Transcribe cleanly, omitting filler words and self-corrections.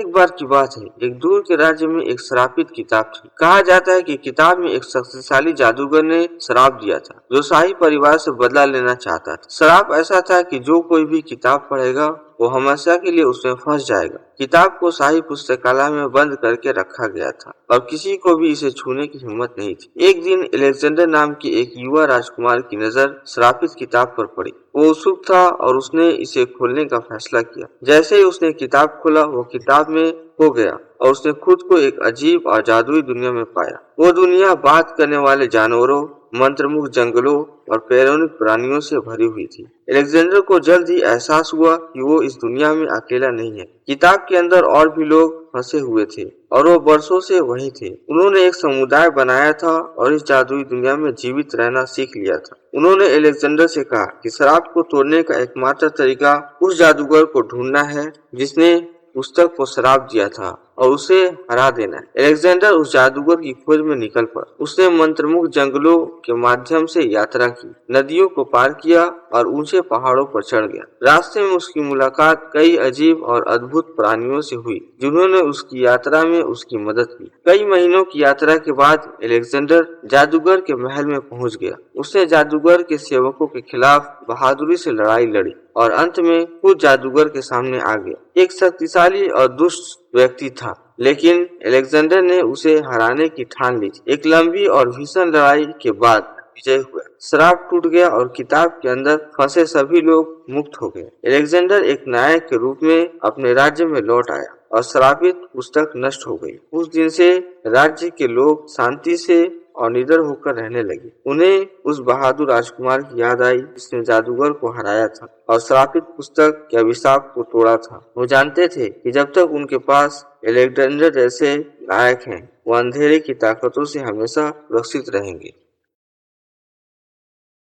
एक बार की बात है, एक दूर के राज्य में एक श्रापित किताब थी। कहा जाता है कि किताब में एक शक्तिशाली जादूगर ने श्राप दिया था जो शाही परिवार से बदला लेना चाहता था। श्राप ऐसा था कि जो कोई भी किताब पढ़ेगा वो हमेशा के लिए उसमें फंस जाएगा। किताब को शाही पुस्तकालय में बंद करके रखा गया था और किसी को भी इसे छूने की हिम्मत नहीं थी। एक दिन अलेक्जेंडर नाम के एक युवा राजकुमार की नजर श्रापित किताब पर पड़ी। वो उत्सुक था और उसने इसे खोलने का फैसला किया। जैसे ही उसने किताब खोला वो किताब में खो गया और उसने खुद को एक अजीब और जादुई दुनिया में पाया। वो दुनिया बात करने वाले जानवरों, मंत्रमुग्ध जंगलों और पौराणिक प्राणियों से भरी हुई थी। अलेक्जेंडर को जल्द ही एहसास हुआ कि वो इस दुनिया में अकेला नहीं है। किताब के अंदर और भी लोग फंसे हुए थे और वो बरसों से वहीं थे। उन्होंने एक समुदाय बनाया था और इस जादुई दुनिया में जीवित रहना सीख लिया था। उन्होंने अलेक्जेंडर से कहा कि श्राप को तोड़ने का एकमात्र तरीका उस जादूगर को ढूंढना है जिसने पुस्तक को श्राप दिया था और उसे हरा देना है। अलेक्जेंडर उस जादूगर की खोज में निकल पड़ा। उसने मंत्रमुग्ध जंगलों के माध्यम से यात्रा की, नदियों को पार किया और ऊंचे पहाड़ों पर चढ़ गया। रास्ते में उसकी मुलाकात कई अजीब और अद्भुत प्राणियों से हुई जिन्होंने उसकी यात्रा में उसकी मदद की। कई महीनों की यात्रा के बाद अलेक्जेंडर जादूगर के महल में पहुंच गया। उसने जादूगर के सेवकों के खिलाफ बहादुरी से लड़ाई लड़ी और अंत में खुद जादूगर के सामने आ गया। एक शक्तिशाली और दुष्ट व्यक्ति था, लेकिन अलेक्जेंडर ने उसे हराने की ठान ली। एक लंबी और भीषण लड़ाई के बाद विजय हुआ। श्राप टूट गया और किताब के अंदर फंसे सभी लोग मुक्त हो गए। अलेक्जेंडर एक नायक के रूप में अपने राज्य में लौट आया और श्रापित पुस्तक नष्ट हो गई। उस दिन से राज्य के लोग शांति से और निडर होकर रहने लगे। उन्हें उस बहादुर राजकुमार की याद आई जिसने जादूगर को हराया था और श्रापित पुस्तक के अभिशाप को तोड़ा था। वो जानते थे कि जब तक उनके पास अलेक्जेंडर जैसे नायक हैं, वो अंधेरे की ताकतों से हमेशा सुरक्षित रहेंगे।